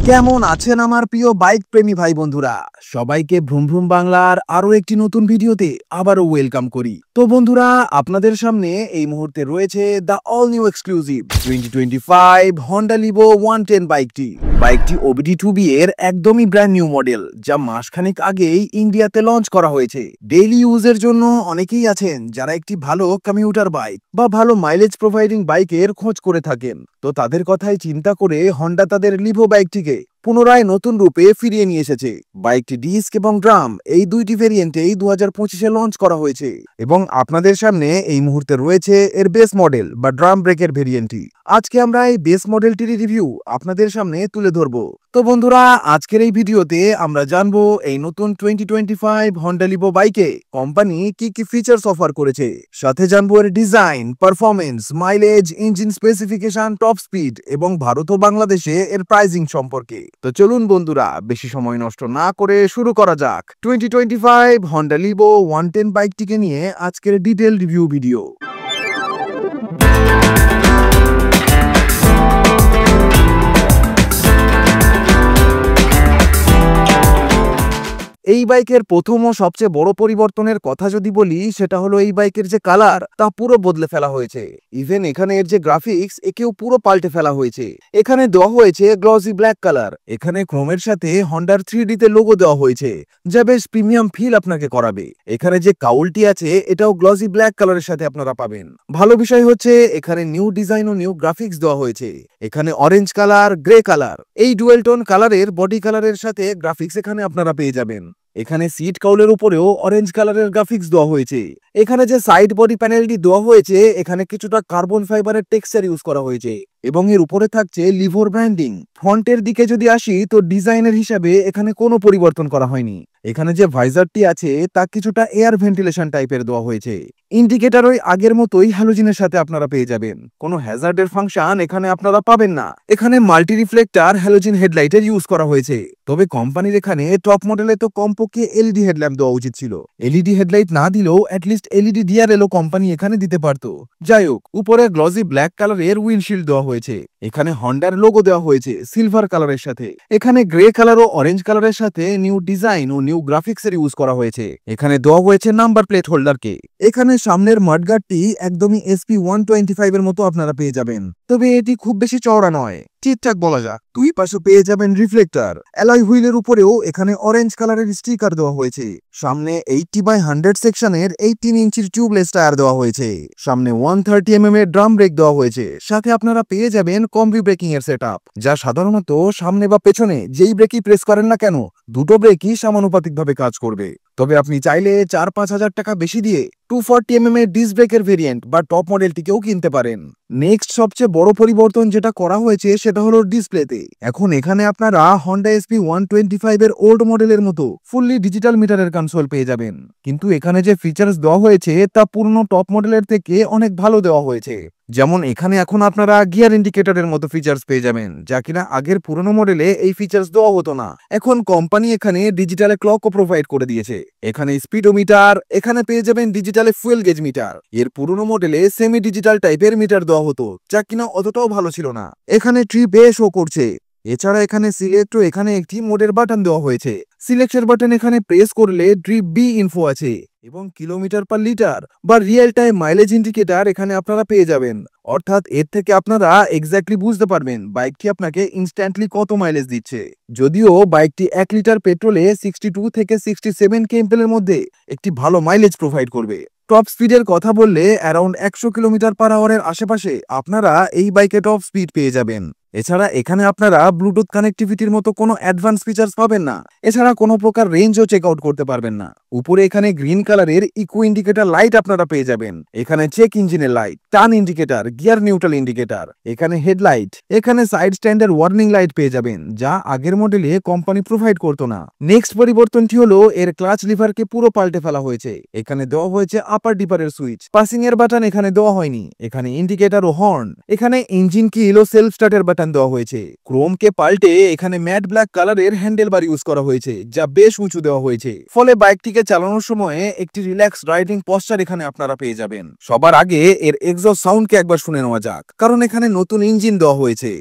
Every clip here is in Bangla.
কেমন আছেন আমার প্রিয় বাইক প্রেমী ভাই বন্ধুরা? সবাইকে ভ্রুম ভ্রুম বাংলার আরো একটি নতুন ভিডিওতে আবারও ওয়েলকাম করি। তো বন্ধুরা, আপনাদের সামনে এই মুহূর্তে রয়েছে the all new exclusive 2025 Honda Livo 110 বাইকটি OBD2B এর একদমই ব্র্যান্ড নিউ মডেল, যা মাসখানেক আগেই ইন্ডিয়াতে লঞ্চ করা হয়েছে। ডেইলি ইউজের জন্য অনেকেই আছেন যারা একটি ভালো কমিউটার বাইক বা ভালো মাইলেজ প্রোভাইডিং বাইকের খোঁজ করে থাকেন। তো তাদের কথাই চিন্তা করে হন্ডা তাদের লিভো বাইকটিকে পুনরায় নতুন রূপে ফিরিয়ে নিয়ে এসেছে। বাইকটি ডিস্ক এবং ড্রাম এই দুইটি ভেরিয়েন্টেই 2025-এ লঞ্চ করা হয়েছে এবং আপনাদের সামনে এই মুহূর্তে রয়েছে এর বেস মডেল বা ড্রাম ব্রেকের ভেরিয়েন্টটি। আজকে আমরা এই বেস মডেলটির রিভিউ আপনাদের সামনে তুলে ধরবো। তো বন্ধুরা, আজকের এই ভিডিওতে আমরা জানবো এই নতুন 2025 হন্ডা লিভো বাইকে কোম্পানি কি কি ফিচার্স অফার করেছে, সাথে জানবো এর design, performance, mileage, engine specification, top speed এবং ভারত ও বাংলাদেশে এর প্রাইসিং সম্পর্কে। তো চলুন বন্ধুরা, বেশি সময় নষ্ট না করে শুরু করা যাক 2025 হন্ডা লিভো 110 বাইকটিকে নিয়ে আজকের ডিটেইল রিভিউ ভিডিও। এই বাইকের প্রথম ও সবচেয়ে বড় পরিবর্তনের কথা যদি বলি, সেটা হলো এই বাইকের যে কালার তা পুরো বদলে ফেলা হয়েছে। ইভেন এখানে এর যে গ্রাফিক্স একেও পুরো পাল্টে ফেলা হয়েছে। এখানে দেওয়া হয়েছে গ্লসি ব্ল্যাক কালার। এখানে ক্রোমের সাথে হন্ডার 3D তে লোগো দেওয়া হয়েছে, যা বেশ প্রিমিয়াম ফিল আপনাকে করাবে। এখানে যে কাউলটি আছে এটাও গ্লসি ব্ল্যাক কালারের সাথে আপনারা পাবেন। ভালো বিষয় হচ্ছে এখানে নিউ ডিজাইন ও নিউ গ্রাফিক্স দেওয়া হয়েছে। এখানে অরেঞ্জ কালার, গ্রে কালার, এই ডুয়েল টোন কালারের বডি কালারের সাথে গ্রাফিক্স এখানে আপনারা পেয়ে যাবেন। এখানে সিট কাউলের উপরেও অরেঞ্জ কালারের গ্রাফিক্স দেওয়া হয়েছে। এখানে যে সাইড বডি প্যানেলটি দেওয়া হয়েছে এখানে কিছুটা কার্বন ফাইবারের টেক্সচার ইউজ করা হয়েছে এবং এর উপরে থাকছে লিভোর ব্র্যান্ডিং। ফ্রন্টের দিকে যদি আসি তো ডিজাইনের হিসাবে এখানে কোনো পরিবর্তন করা হয়নি। এখানে যে ভাইজারটি আছে তা কিছুটা এয়ার ভেন্টিলেশন টাইপের দেওয়া হয়েছে। ইন্ডিকেটর ওই আগের মতোই হ্যালোজেনের সাথে আপনারা পেয়ে যাবেন। কোনো হ্যাজার্ডের ফাংশন এখানে আপনারা পাবেন না। এখানে মাল্টি রিফ্লেক্টর হ্যালোজেন হেডলাইটের ইউজ করা হয়েছে। তবে কোম্পানির এখানে টপ মডেলে তো কমপক্ষে এলইডি হেডল্যাম্প দেওয়া উচিত ছিল। এলইডি হেডলাইট না দিলেও অ্যাটলিস্ট এলইডি ডিআরএলও কোম্পানি এখানে দিতে পারতো। যাই হোক, উপরে গ্লসি ব্ল্যাক কালারের উইন্ডশিল্ড দেওয়া হয়েছে। এখানে হন্ডার লোগো দেওয়া হয়েছে সিলভার কালারের সাথে। এখানে গ্রে কালার ও অরেঞ্জ কালারের সাথে নিউ ডিজাইন ও নিউ গ্রাফিক্স এর ইউজ করা হয়েছে। এখানে দেওয়া হয়েছে নাম্বার প্লেট হোল্ডারকে। এখানে সামনের মাডগার্ডটি একদমই SP125 এর মতো আপনারা পেয়ে যাবেন, তবে এটি খুব বেশি চওড়া নয়, ঠিকঠাক বলা যাক। দুই পাশে পেয়ে যাবেন রিফ্লেক্টর। অ্যালয় হুইলের উপরেও এখানে অরেঞ্জ কালারের স্টিকার দেওয়া হয়েছে। সামনে 80/100 সেকশনের 18 ইঞ্চির টিউবলেস টায়ার দেওয়া হয়েছে। সামনে 130 এর ড্রাম ব্রেক দেওয়া হয়েছে। সাথে আপনারা পেয়ে যাবেন কম্বি ব্রেকিং এর সেটআপ, যা সাধারণত সামনে বা পেছনে যেই ব্রেকই প্রেস করেন না কেন দুটো ব্রেকই সমানুপাতিকভাবে কাজ করবে। তবে আপনি চাইলে 4-5 হাজার টাকা বেশি দিয়ে 240 এর ডিস্ক ব্রেকের ভেরিয়েন্ট বা টপ মডেলটিকেও কিনতে পারেন। নেক্সট সবচেয়ে বড় পরিবর্তন যেটা করা হয়েছে সেটা হলো ডিসপ্লেতে। এখন এখানে আপনারা হন্ডা SP125 এর ওল্ড মডেলের মতো ফুললি ডিজিটাল মিটারের কনসোল পেয়ে যাবেন, কিন্তু এখানে যে ফিচার্স দেওয়া হয়েছে তা পুরনো টপ মডেলের থেকে অনেক ভালো দেওয়া হয়েছে। যেমন এখানে এখন আপনারা গিয়ার ইন্ডিকেটরের মতো ফিচার্স পেয়ে যাবেন, যা কিনা আগের পুরনো মডেলে এই ফিচার্স দেওয়া হতো না। এখন কোম্পানি এখানে ডিজিটালে ক্লকও প্রোভাইড করে দিয়েছে। এখানে স্পিডোমিটার, এখানে পেয়ে যাবেন ডিজিটালে ফুয়েল গেজ মিটার। এর পুরনো মডেলে সেমি ডিজিটাল টাইপের মিটার দেওয়া হতো, যা কিনা অতটাও ভালো ছিল না। এখানে ট্রিপ এ শো করছে। এছাড়া এখানে সিলেক্ট ও এখানে একটি মোডের বাটন দেওয়া হয়েছে। সিলেক্টের বাটন এখানে প্রেস করলে ট্রিপ বি ইনফো আছে এবং কিলোমিটার পার লিটার বা রিয়েল টাইম মাইলেজ ইন্ডিকেটর এখানে আপনারা পেয়ে যাবেন। অর্থাৎ এর থেকে আপনারা এক্স্যাক্টলি বুঝতে পারবেন বাইকটি আপনাকে ইনস্ট্যান্টলি কত মাইলেজ দিচ্ছে। যদিও বাইকটি 1 লিটার পেট্রোলে 62 থেকে 67 kmpl এর মধ্যে একটি ভালো মাইলেজ প্রোভাইড করবে। টপ স্পিডের কথা বললে অ্যারাউন্ড 100 কিলোমিটার/আওয়ারের আশেপাশে আপনারা এই বাইকে টপ স্পিড পেয়ে যাবেন। এছাড়া এখানে আপনারা ব্লুটুথ কানেক্টিভিটির মতো কোনো অ্যাডভান্স ফিচার্স পাবেন না। এছাড়া কোনো প্রকার রেঞ্জও চেক আউট করতে পারবেন না। উপরে এখানে গ্রিন কালারের ইকো ইন্ডিকেটর লাইট আপনারা পেয়ে যাবেন। এখানে চেক ইঞ্জিনের light, turn indicator, gear neutral indicator, এখানে হেডলাইট, এখানে সাইড স্ট্যান্ডের ওয়ার্নিং লাইট পেয়ে যাবেন, যা আগের মডেলে কোম্পানি প্রোভাইড করতো না। নেক্সট পরিবর্তনটি হলো এর ক্লাচ লিভারকে পুরো পাল্টে ফেলা হয়েছে। এখানে দেওয়া হয়েছে আপার ডিপারের সুইচ, পাসিং এর বাটন এখানে দেওয়া হয়নি। এখানে ইন্ডিকেটর ও হর্ন, এখানে ইঞ্জিন কিল ও সেলফ স্টার্টের বাটন দেওয়া হয়েছে। ক্রোমকে পাল্টে এখানে ম্যাট ব্ল্যাক কালারের হ্যান্ডেল বার ইউজ করা হয়েছে, যা বেশ উঁচু দেওয়া হয়েছে। ফলে বাইকটিকে চালানোর সময় একটি রিল্যাক্স রাইডিং পশ্চার এখানে আপনারা পেয়ে যাবেন। সবার আগে এর এক্সস্ট সাউন্ডকে একবার শুনে নেওয়া যাক, কারণ এখানে নতুন ইঞ্জিন দেওয়া হয়েছে।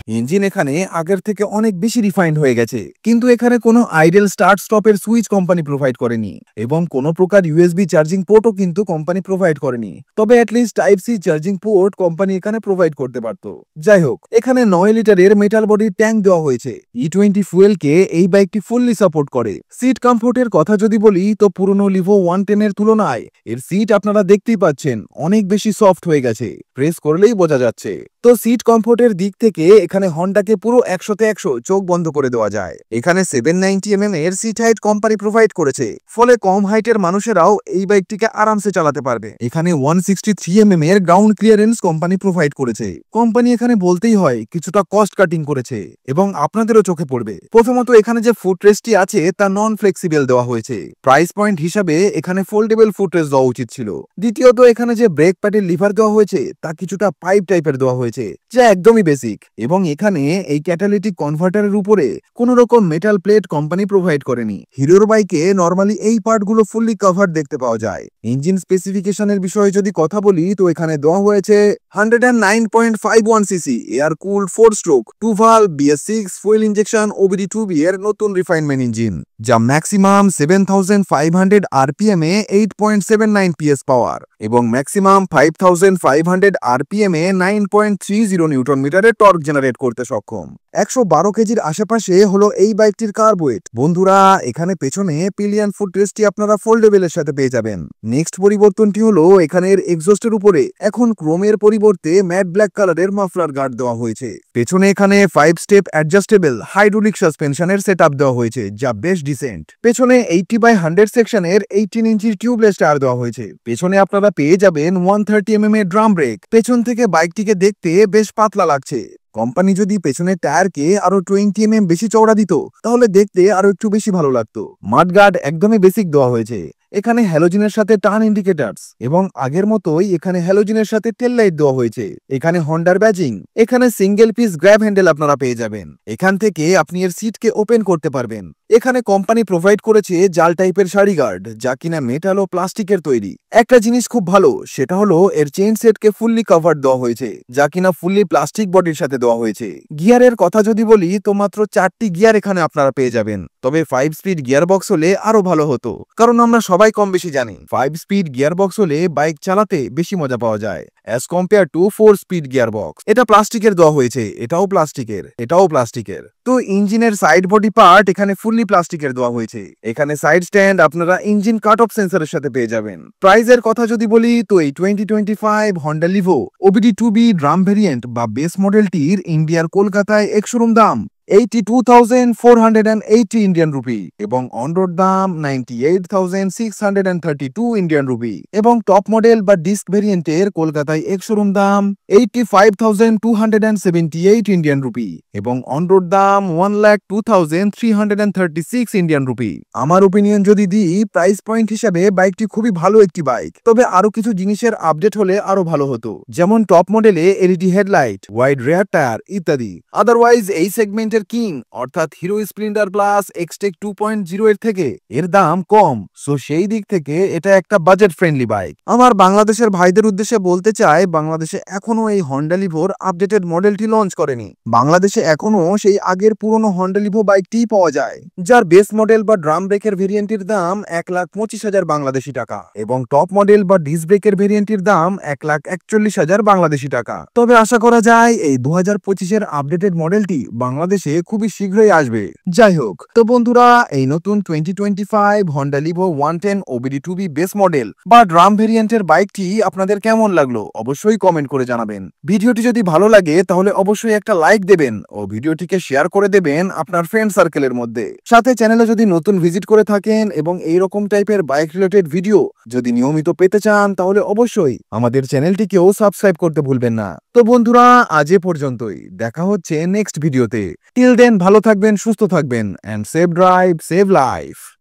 ইঞ্জিন এখানে আগের থেকে অনেক বেশি রিফাইন্ড হয়ে গেছে, কিন্তু এখানে কোনো আইডেল স্টার্ট স্টপের সুইচ কোম্পানি প্রোভাইড করেনি এবং কোনো প্রকার ইউএসবি চার্জিং পোর্টও কিন্তু কোম্পানি প্রোভাইড করেনি। তবে atleast type C charging port company এখানে প্রোভাইড করতে পারত। যাই হোক, এখানে 9 লিটারের মেটাল বডির ট্যাঙ্ক দেওয়া হয়েছে। E20 ফুয়েলকে এই বাইকটি ফুললি সাপোর্ট করে। সিট কমফোর্টের কথা যদি বলি তো পুরনো লিভো 110 এর তুলনায় এর সিট আপনারা দেখতেই পাচ্ছেন অনেক বেশি সফট হয়ে গেছে, প্রেস করলেই বোঝা যাচ্ছে। তো সিট কমফোর্টের দিক থেকে এখানে হন্ডাকে পুরো 100তে 100 চোখ বন্ধ করে দেওয়া যায়। এখানে 790mm এর সিট হাইট কোম্পানি প্রোভাইড করেছে, ফলে কম হাইটের মানুষেরাও এই বাইকটিকে আরামসে চালাতে পারবে। এখানে 163mm এর গ্রাউন্ড ক্লিয়ারেন্স কোম্পানি প্রোভাইড করেছে। কোম্পানি এখানে বলতেই হয় কিছুটা কস্ট কাটিং করেছে এবং আপনাদেরও চোখে পড়বে। প্রথমত এখানে যে ফুটরেস্টটি আছে তা নন ফ্লেক্সিবল দেওয়া হয়েছে। প্রাইস পয়েন্ট হিসাবে এখানে ফোল্ডেবল ফুটরেস্ট দেওয়া উচিত ছিল। দ্বিতীয়ত এখানে যে ব্রেক প্যাডের লিভার দেওয়া হয়েছে তা কিছুটা পাইপ টাইপের দেওয়া হয়েছে, যা একদমই বেসিক। এবং এখানে এই ক্যাটালিটিক কনভার্টারের উপরে কোন রকম মেটাল প্লেট কোম্পানি প্রোভাইড করেনি। হিরোর বাইকে নরমালি এই পার্টগুলো ফুললি কভার দেখতে পাওয়া যায়। ইঞ্জিন স্পেসিফিকেশনের বিষয়ে যদি কথা বলি তো এখানে দেওয়া হয়েছে 109.51 CC air cooled 4 stroke 2 valve BS6 fuel injection OBD2B এর নতুন রিফাইনমেন্ট ইঞ্জিন, যা ম্যাক্সিমাম 7500 RPM এ 8.79 PS পাওয়ার এবং ম্যাক্সিমাম 5500 RPM এ 9.30 নিউটন মিটারে টর্ক জেনারেট করতে সক্ষম। 112 কেজির আশেপাশে হলো এই বাইকটির কার্ব ওয়েট। বন্ধুরা, এখানে পেছনে পিলিয়ন ফুটরেস্টটি আপনারা ফোল্ডেবলের সাথে পেয়ে যাবেন। নেক্সট পরিবর্তনটি হলো এখানের এক্সস্টের উপরে এখন ক্রোমের পরিবর্তে ম্যাট ব্ল্যাক কালারের মাফলার গার্ড দেওয়া হয়েছে। পেছনে এখানে 5 স্টেপ অ্যাডজাস্টেবল হাইড্রোলিক সাসপেনশনের সেটআপ দেওয়া হয়েছে, যা বেশ ডিসেন্ট। পেছনে 80/100 সেকশনের 18 ইঞ্চির টিউবলেস টায়ার দেওয়া হয়েছে। পেছনে আপনারা পেয়ে যাবেন 130mm এর ড্রাম ব্রেক। পেছন থেকে বাইকটিকে দেখতে বেশ পাতলা লাগছে। কোম্পানি যদি পেছনের টায়ারকে আরো 20mm বেশি চওড়া দিত তাহলে দেখতে আরো একটু বেশি ভালো লাগতো। মাডগার্ড একদমই বেসিক দেওয়া হয়েছে। এখানে হ্যালোজিনের সাথে টার্ন ইন্ডিকেটরস এবং আগের মতোই এখানে হ্যালোজিনের সাথে টেল লাইট দেওয়া হয়েছে। এখানে হন্ডার ব্যাজিং। এখানে সিঙ্গেল পিস গ্র্যাব হ্যান্ডেল আপনারা পেয়ে যাবেন। এখান থেকে আপনি এর সিটকে ওপেন করতে পারবেন। এখানে কোম্পানি প্রোভাইড করেছে জাল টাইপের সারি গার্ড, যা কিনা মেটাল ও প্লাস্টিকের তৈরি। একটা জিনিস খুব ভালো, সেটা হলো এর চেইন সেটকে ফুললি কভার দেওয়া হয়েছে, যা কিনা ফুললি প্লাস্টিক বডির সাথে দেওয়া হয়েছে। গিয়ারের কথা যদি বলি তো মাত্র 4টি গিয়ার এখানে আপনারা পেয়ে যাবেন। তবে 5 স্পিড গিয়ার বক্স হলে আরো ভালো হতো, কারণ আমরা সবাই কম বেশি জানি 5 স্পিড গিয়ার বক্স হলে বাইক চালাতে বেশি মজা পাওয়া যায় as compare to 4 speed gear box. এটা প্লাস্টিকের দেওয়া হয়েছে, এটাও প্লাস্টিকের, এটাও প্লাস্টিকের। তো ইঞ্জিনের সাইড বডি পার্ট এখানে ফুললি প্লাস্টিকের দেওয়া হয়েছে। এখানে সাইড স্ট্যান্ড আপনারা ইঞ্জিন কাট অফ সেন্সরের সাথে পেয়ে যাবেন। প্রাইসের কথা যদি বলি তো এই 2025 Honda Livo OBD2B drum variant বা বেস মডেলটির ইন্ডিয়ার কলকাতায় এক শোরুম দাম 82,480 ইন্ডিয়ান রুপি এবং অন রোড দাম 98,632 ইন্ডিয়ান রুপি এবং টপ মডেল বা ডিস্ক ভেরিয়েন্টের কলকাতায় এক শোরুম দাম 85,278 ইন্ডিয়ান রুপি এবং অন রোড দাম 1,02,336 ইন্ডিয়ান রুপি। আমার ওপিনিয়ন যদি দিই, প্রাইস পয়েন্ট হিসাবে বাইকটি খুবই ভালো একটি বাইক। তবে আরো কিছু জিনিসের আপডেট হলে আরো ভালো হতো, যেমন টপ মডেলে LED headlight, wide rare tyre ইত্যাদি। আদারওয়াইজ এই সেগমেন্ট কিং অর্থাৎ হিরো স্প্লেন্ডার প্লাস এক্সটেক 2.0 এর থেকে এর দাম কম, সো সেই দিক থেকে এটা একটা বাজেট ফ্রেন্ডলি বাইক। আমার বাংলাদেশের ভাইদের উদ্দেশ্যে বলতে চাই, বাংলাদেশে এখনো এই হন্ডা লিভোর আপডেটেড মডেলটি লঞ্চ করেনি। বাংলাদেশে এখনো সেই আগের পুরনো হন্ডা লিভো বাইকটিই পাওয়া যায়, যার বেস মডেল বা ড্রাম ব্রেকের ভেরিয়েন্টের দাম 1,25,000 বাংলাদেশি টাকা এবং টপ মডেল বা ডিস্ক ব্রেকের ভেরিয়েন্টের দাম 1,41,000 বাংলাদেশি টাকা। তবে আশা করা যায় এই 2025-এর আপডেটেড মডেলটি বাংলাদেশে খুবই শীঘ্রই আসবে। যাই হোক, তো বন্ধুরা, এই নতুন 2025 Honda Livo 110 OBD2B base model বা ড্রাম ভেরিয়েন্টের বাইকটি আপনাদের কেমন লাগলো অবশ্যই কমেন্ট করে জানাবেন। ভিডিওটি যদি ভালো লাগে তাহলে অবশ্যই একটা লাইক দেবেন ও ভিডিওটিকে শেয়ার করে দেবেন আপনার ফ্রেন্ড সার্কেলের মধ্যে। সাথে চ্যানেলে যদি নতুন ভিজিট করে থাকেন এবং এই রকম টাইপের বাইক রিলেটেড ভিডিও যদি নিয়মিত পেতে চান তাহলে অবশ্যই আমাদের চ্যানেলটিকেও সাবস্ক্রাইব করতে ভুলবেন না। তো বন্ধুরা, আজ এ পর্যন্তই, দেখা হচ্ছে নেক্সট ভিডিওতে। টিল দেন ভালো থাকবেন, সুস্থ থাকবেন, and safe drive, save life.